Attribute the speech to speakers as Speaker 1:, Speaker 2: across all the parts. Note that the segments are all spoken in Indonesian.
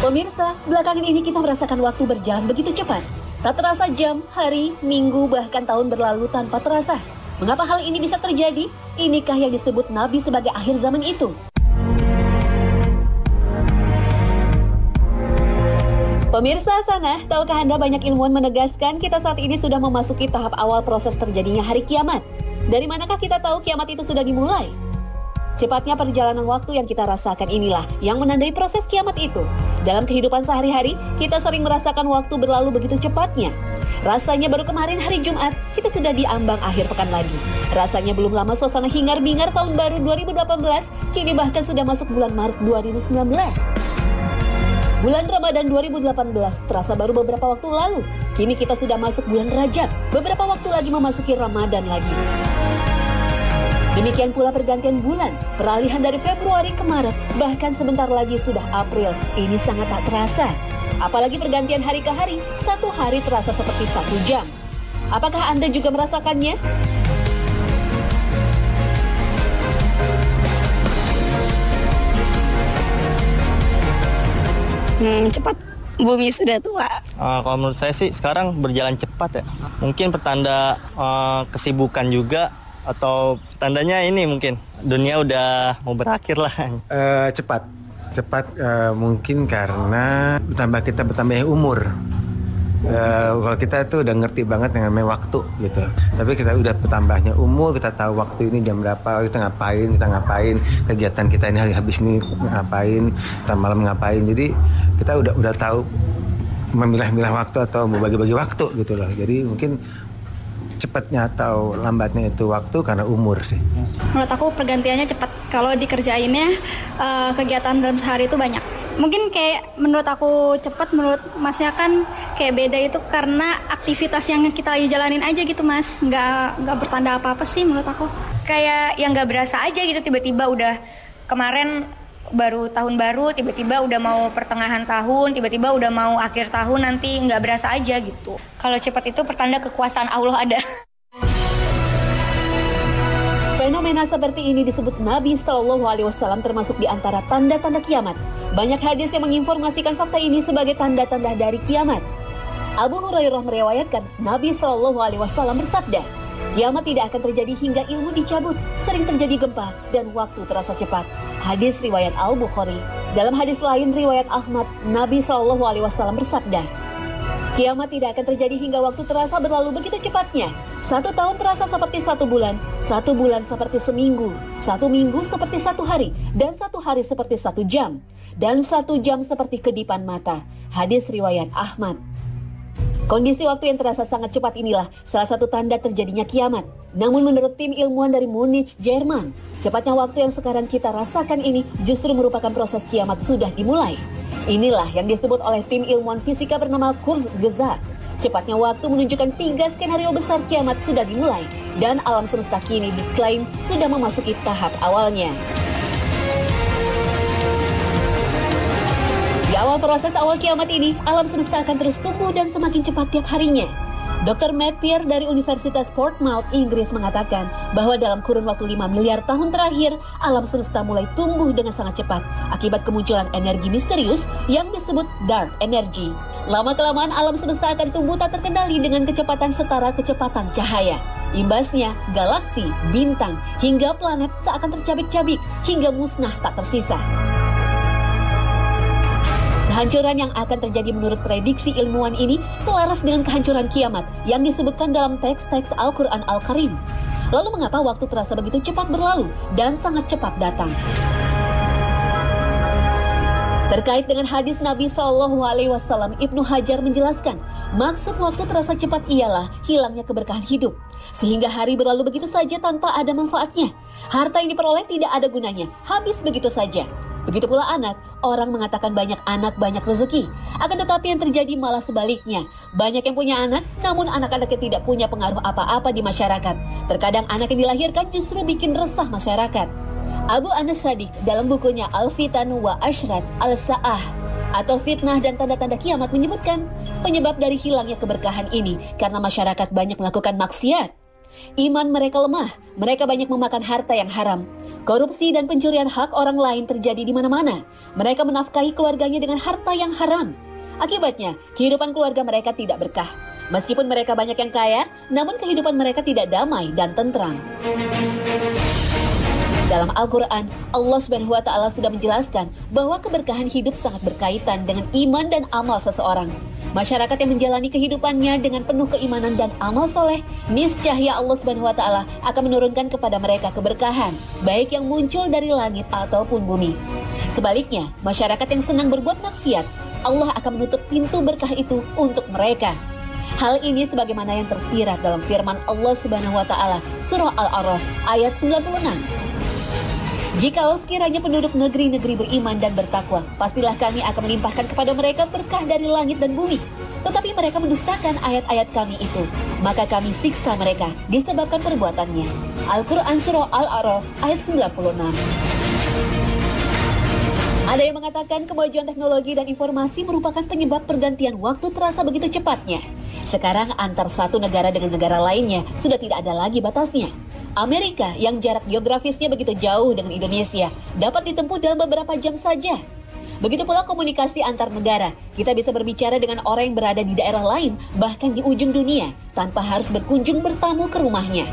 Speaker 1: Pemirsa, belakangan ini kita merasakan waktu berjalan begitu cepat. Tak terasa jam, hari, minggu, bahkan tahun berlalu tanpa terasa. Mengapa hal ini bisa terjadi? Inikah yang disebut Nabi sebagai akhir zaman itu? Pemirsa sana, tahukah Anda banyak ilmuwan menegaskan kita saat ini sudah memasuki tahap awal proses terjadinya hari kiamat? Dari manakah kita tahu kiamat itu sudah dimulai? Cepatnya perjalanan waktu yang kita rasakan inilah yang menandai proses kiamat itu. Dalam kehidupan sehari-hari, kita sering merasakan waktu berlalu begitu cepatnya. Rasanya baru kemarin hari Jumat, kita sudah diambang akhir pekan lagi. Rasanya belum lama suasana hingar-bingar tahun baru 2018, kini bahkan sudah masuk bulan Maret 2019. Bulan Ramadan 2018 terasa baru beberapa waktu lalu. Kini kita sudah masuk bulan Rajab, beberapa waktu lagi memasuki Ramadan lagi. Demikian pula pergantian bulan, peralihan dari Februari ke Maret, bahkan sebentar lagi sudah April. Ini sangat tak terasa. Apalagi pergantian hari ke hari, satu hari terasa seperti 1 jam. Apakah Anda juga merasakannya?
Speaker 2: Cepat, bumi sudah tua.
Speaker 3: Kalau menurut saya sih sekarang berjalan cepat ya. Mungkin pertanda kesibukan juga. Atau tandanya ini mungkin dunia udah mau berakhir lah.
Speaker 4: Cepat mungkin karena kita bertambahnya umur. Kalau kita tuh udah ngerti banget yang namanya waktu gitu. Tapi kita udah bertambahnya umur, kita tahu waktu ini jam berapa, kita ngapain, kegiatan kita ini hari habis ini ngapain, kita malam ngapain. Jadi kita udah tahu memilah-milah waktu atau membagi-bagi waktu gitu loh. Jadi mungkin cepatnya atau lambatnya itu waktu karena umur sih.
Speaker 5: Menurut aku pergantiannya cepat. Kalau dikerjainnya kegiatan dalam sehari itu banyak. Mungkin kayak menurut aku cepat, menurut Masnya kan kayak beda itu karena aktivitas yang kita lagi jalanin aja gitu Mas. Nggak bertanda apa-apa sih menurut aku.
Speaker 6: Kayak yang nggak berasa aja gitu, tiba-tiba udah kemarin baru tahun baru, tiba-tiba udah mau pertengahan tahun, tiba-tiba udah mau akhir tahun, nanti nggak berasa aja gitu. Kalau cepat itu pertanda kekuasaan Allah ada.
Speaker 1: Fenomena seperti ini disebut Nabi SAW termasuk di antara tanda-tanda kiamat. Banyak hadis yang menginformasikan fakta ini sebagai tanda-tanda dari kiamat. Abu Hurairah meriwayatkan Nabi SAW bersabda, kiamat tidak akan terjadi hingga ilmu dicabut, sering terjadi gempa, dan waktu terasa cepat. Hadis riwayat Al-Bukhari. Dalam hadis lain riwayat Ahmad, Nabi SAW bersabda, kiamat tidak akan terjadi hingga waktu terasa berlalu begitu cepatnya. 1 tahun terasa seperti 1 bulan, 1 bulan seperti seminggu, 1 minggu seperti 1 hari, dan 1 hari seperti 1 jam, dan 1 jam seperti kedipan mata. Hadis riwayat Ahmad. Kondisi waktu yang terasa sangat cepat inilah salah satu tanda terjadinya kiamat. Namun menurut tim ilmuwan dari Munich, Jerman, cepatnya waktu yang sekarang kita rasakan ini justru merupakan proses kiamat sudah dimulai. Inilah yang disebut oleh tim ilmuwan fisika bernama Kurzgesagt. Cepatnya waktu menunjukkan 3 skenario besar kiamat sudah dimulai dan alam semesta kini diklaim sudah memasuki tahap awalnya. Di awal proses awal kiamat ini, alam semesta akan terus tumbuh dan semakin cepat tiap harinya. Dr. Matt Pierre dari Universitas Portsmouth, Inggris mengatakan bahwa dalam kurun waktu 5 miliar tahun terakhir, alam semesta mulai tumbuh dengan sangat cepat akibat kemunculan energi misterius yang disebut dark energy. Lama-kelamaan alam semesta akan tumbuh tak terkendali dengan kecepatan setara kecepatan cahaya. Imbasnya, galaksi, bintang, hingga planet seakan tercabik-cabik hingga musnah tak tersisa. Kehancuran yang akan terjadi menurut prediksi ilmuwan ini selaras dengan kehancuran kiamat yang disebutkan dalam teks-teks Al-Quran Al-Karim. Lalu mengapa waktu terasa begitu cepat berlalu dan sangat cepat datang? Terkait dengan hadis Nabi SAW, Ibnu Hajar menjelaskan, maksud waktu terasa cepat ialah hilangnya keberkahan hidup. Sehingga hari berlalu begitu saja tanpa ada manfaatnya. Harta yang diperoleh tidak ada gunanya, habis begitu saja. Begitu pula anak, orang mengatakan banyak anak, banyak rezeki. Akan tetapi yang terjadi malah sebaliknya. Banyak yang punya anak, namun anak-anaknya tidak punya pengaruh apa-apa di masyarakat. Terkadang anak yang dilahirkan justru bikin resah masyarakat. Abu Anas Shadiq dalam bukunya Al-Fitan wa Ashrat Al-Sa'ah atau fitnah dan tanda-tanda kiamat menyebutkan penyebab dari hilangnya keberkahan ini karena masyarakat banyak melakukan maksiat. Iman mereka lemah, mereka banyak memakan harta yang haram. Korupsi dan pencurian hak orang lain terjadi di mana-mana. Mereka menafkahi keluarganya dengan harta yang haram. Akibatnya, kehidupan keluarga mereka tidak berkah. Meskipun mereka banyak yang kaya, namun kehidupan mereka tidak damai dan tentram. Dalam Al-Quran, Allah Subhanahu wa Ta'ala sudah menjelaskan bahwa keberkahan hidup sangat berkaitan dengan iman dan amal seseorang. Masyarakat yang menjalani kehidupannya dengan penuh keimanan dan amal soleh, niscaya Allah Subhanahu wa Ta'ala akan menurunkan kepada mereka keberkahan, baik yang muncul dari langit ataupun bumi. Sebaliknya, masyarakat yang senang berbuat maksiat, Allah akan menutup pintu berkah itu untuk mereka. Hal ini sebagaimana yang tersirat dalam firman Allah Subhanahu wa Ta'ala, surah Al-A'raf ayat 96. Jikalau sekiranya penduduk negeri-negeri beriman dan bertakwa, pastilah kami akan melimpahkan kepada mereka berkah dari langit dan bumi. Tetapi mereka mendustakan ayat-ayat kami itu, maka kami siksa mereka disebabkan perbuatannya. Al-Quran surah Al-A'raf ayat 96. Ada yang mengatakan kemajuan teknologi dan informasi merupakan penyebab pergantian waktu terasa begitu cepatnya. Sekarang antar satu negara dengan negara lainnya sudah tidak ada lagi batasnya. Amerika yang jarak geografisnya begitu jauh dengan Indonesia dapat ditempuh dalam beberapa jam saja. Begitu pula komunikasi antar negara. Kita bisa berbicara dengan orang yang berada di daerah lain, bahkan di ujung dunia, tanpa harus berkunjung bertamu ke rumahnya.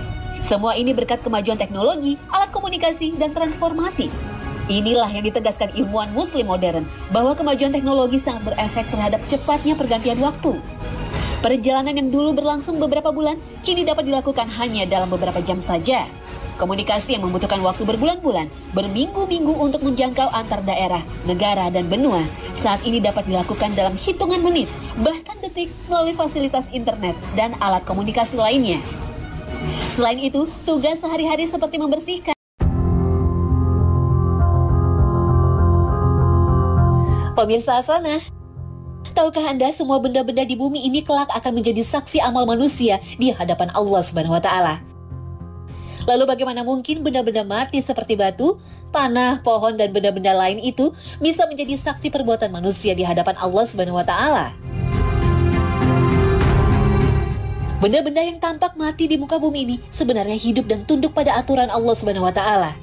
Speaker 1: Semua ini berkat kemajuan teknologi, alat komunikasi, dan transformasi. Inilah yang ditegaskan ilmuwan muslim modern, bahwa kemajuan teknologi sangat berefek terhadap cepatnya pergantian waktu. Perjalanan yang dulu berlangsung beberapa bulan, kini dapat dilakukan hanya dalam beberapa jam saja. Komunikasi yang membutuhkan waktu berbulan-bulan, berminggu-minggu untuk menjangkau antar daerah, negara, dan benua, saat ini dapat dilakukan dalam hitungan menit, bahkan detik melalui fasilitas internet dan alat komunikasi lainnya. Selain itu, tugas sehari-hari seperti membersihkan, pemirsa Asana, tahukah Anda semua benda-benda di bumi ini kelak akan menjadi saksi amal manusia di hadapan Allah Subhanahu wa Ta'ala? Lalu bagaimana mungkin benda-benda mati seperti batu, tanah, pohon, dan benda-benda lain itu bisa menjadi saksi perbuatan manusia di hadapan Allah Subhanahu wa Ta'ala? Benda-benda yang tampak mati di muka bumi ini sebenarnya hidup dan tunduk pada aturan Allah Subhanahu wa Ta'ala.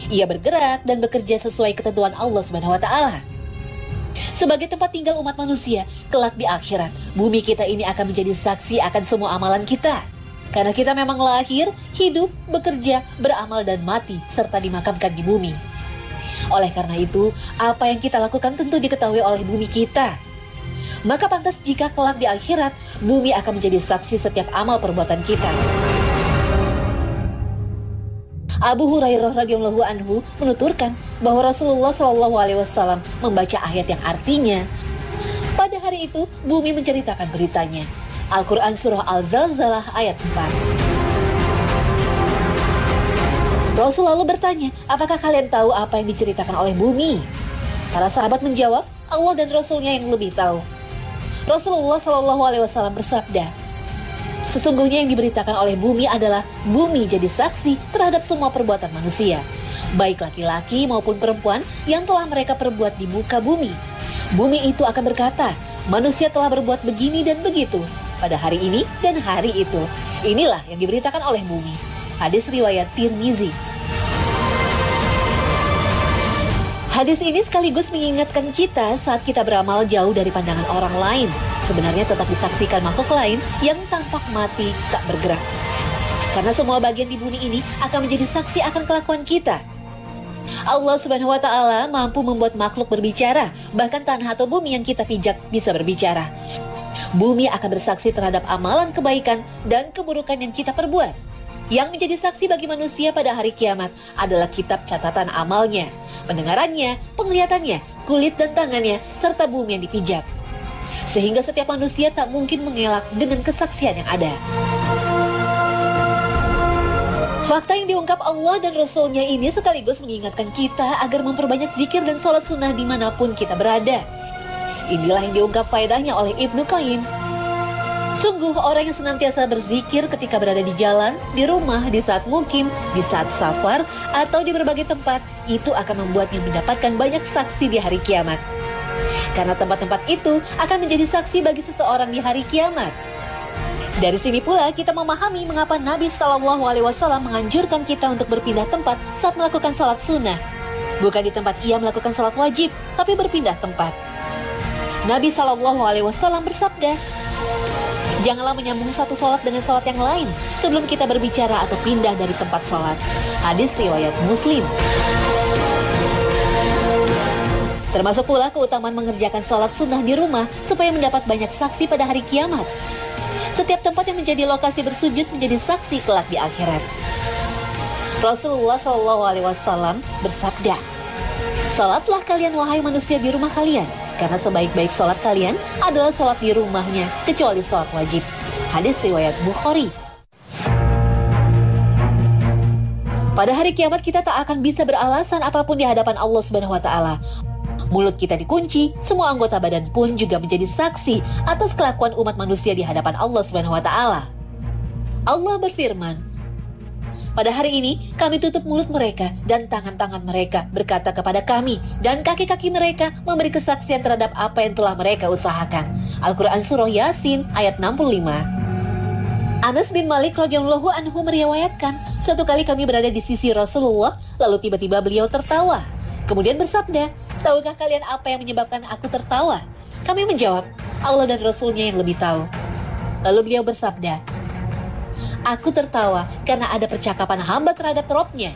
Speaker 1: Ia bergerak dan bekerja sesuai ketentuan Allah Subhanahu wa Ta'ala. Sebagai tempat tinggal umat manusia, kelak di akhirat, bumi kita ini akan menjadi saksi akan semua amalan kita. Karena kita memang lahir, hidup, bekerja, beramal dan mati, serta dimakamkan di bumi. Oleh karena itu, apa yang kita lakukan tentu diketahui oleh bumi kita. Maka pantas jika kelak di akhirat, bumi akan menjadi saksi setiap amal perbuatan kita. Abu Hurairah radhiyallahu anhu menuturkan bahwa Rasulullah SAW membaca ayat yang artinya, pada hari itu bumi menceritakan beritanya. Al-Quran surah Al-Zalzalah ayat 4. Rasul lalu bertanya, apakah kalian tahu apa yang diceritakan oleh bumi? Para sahabat menjawab, Allah dan Rasulnya yang lebih tahu. Rasulullah SAW bersabda, sesungguhnya yang diberitakan oleh bumi adalah bumi jadi saksi terhadap semua perbuatan manusia, baik laki-laki maupun perempuan yang telah mereka perbuat di muka bumi. Bumi itu akan berkata, manusia telah berbuat begini dan begitu pada hari ini dan hari itu. Inilah yang diberitakan oleh bumi. Hadis riwayat Tirmizi. Hadis ini sekaligus mengingatkan kita saat kita beramal jauh dari pandangan orang lain, sebenarnya tetap disaksikan makhluk lain yang tampak mati tak bergerak. Karena semua bagian di bumi ini akan menjadi saksi akan kelakuan kita. Allah Subhanahu wa Ta'ala mampu membuat makhluk berbicara, bahkan tanah atau bumi yang kita pijak bisa berbicara. Bumi akan bersaksi terhadap amalan kebaikan dan keburukan yang kita perbuat. Yang menjadi saksi bagi manusia pada hari kiamat adalah kitab catatan amalnya, pendengarannya, penglihatannya, kulit dan tangannya, serta bumi yang dipijak. Sehingga setiap manusia tak mungkin mengelak dengan kesaksian yang ada. Fakta yang diungkap Allah dan Rasulnya ini sekaligus mengingatkan kita agar memperbanyak zikir dan sholat sunnah dimanapun kita berada. Inilah yang diungkap faedahnya oleh Ibnu Qayyim. Sungguh orang yang senantiasa berzikir ketika berada di jalan, di rumah, di saat mukim, di saat safar, atau di berbagai tempat, itu akan membuatnya mendapatkan banyak saksi di hari kiamat. Karena tempat-tempat itu akan menjadi saksi bagi seseorang di hari kiamat. Dari sini pula kita memahami mengapa Nabi Shallallahu Alaihi Wasallam menganjurkan kita untuk berpindah tempat saat melakukan sholat sunnah. Bukan di tempat ia melakukan sholat wajib, tapi berpindah tempat. Nabi Shallallahu Alaihi Wasallam bersabda, janganlah menyambung satu sholat dengan sholat yang lain sebelum kita berbicara atau pindah dari tempat sholat. Hadis riwayat Muslim. Termasuk pula keutamaan mengerjakan sholat sunnah di rumah supaya mendapat banyak saksi pada hari kiamat. Setiap tempat yang menjadi lokasi bersujud menjadi saksi kelak di akhirat. Rasulullah Shallallahu Alaihi Wasallam bersabda, "Salatlah kalian wahai manusia di rumah kalian, karena sebaik-baik salat kalian adalah salat di rumahnya, kecuali salat wajib." Hadis riwayat Bukhari. Pada hari kiamat kita tak akan bisa beralasan apapun di hadapan Allah Subhanahu Wa Taala. Mulut kita dikunci, semua anggota badan pun juga menjadi saksi atas kelakuan umat manusia di hadapan Allah Subhanahu wa taala. Allah berfirman, "Pada hari ini kami tutup mulut mereka dan tangan-tangan mereka berkata kepada kami, dan kaki-kaki mereka memberi kesaksian terhadap apa yang telah mereka usahakan." Al-Quran Surah Yasin ayat 65. Anas bin Malik radhiyallahu anhu meriwayatkan, suatu kali kami berada di sisi Rasulullah, lalu tiba-tiba beliau tertawa. Kemudian bersabda, "Tahukah kalian apa yang menyebabkan aku tertawa?" Kami menjawab, "Allah dan Rasulnya yang lebih tahu." Lalu beliau bersabda, "Aku tertawa karena ada percakapan hamba terhadap Robnya.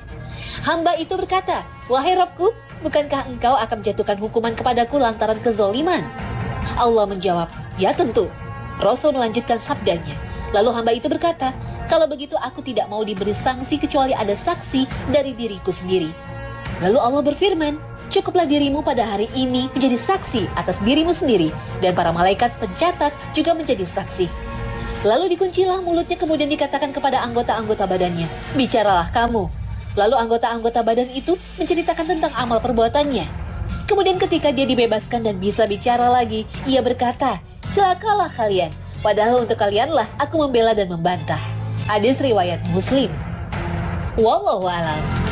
Speaker 1: Hamba itu berkata, 'Wahai Robku, bukankah engkau akan menjatuhkan hukuman kepadaku lantaran kezoliman?' Allah menjawab, 'Ya tentu.' Rasul melanjutkan sabdanya. Lalu hamba itu berkata, 'Kalau begitu aku tidak mau diberi sanksi kecuali ada saksi dari diriku sendiri.' Lalu Allah berfirman, 'Cukuplah dirimu pada hari ini menjadi saksi atas dirimu sendiri, dan para malaikat pencatat juga menjadi saksi.' Lalu dikuncilah mulutnya, kemudian dikatakan kepada anggota-anggota badannya, 'Bicaralah kamu.' Lalu anggota-anggota badan itu menceritakan tentang amal perbuatannya. Kemudian ketika dia dibebaskan dan bisa bicara lagi, ia berkata, 'Celakalah kalian, padahal untuk kalianlah aku membela dan membantah.' Hadis riwayat Muslim. Wallahu a'lam.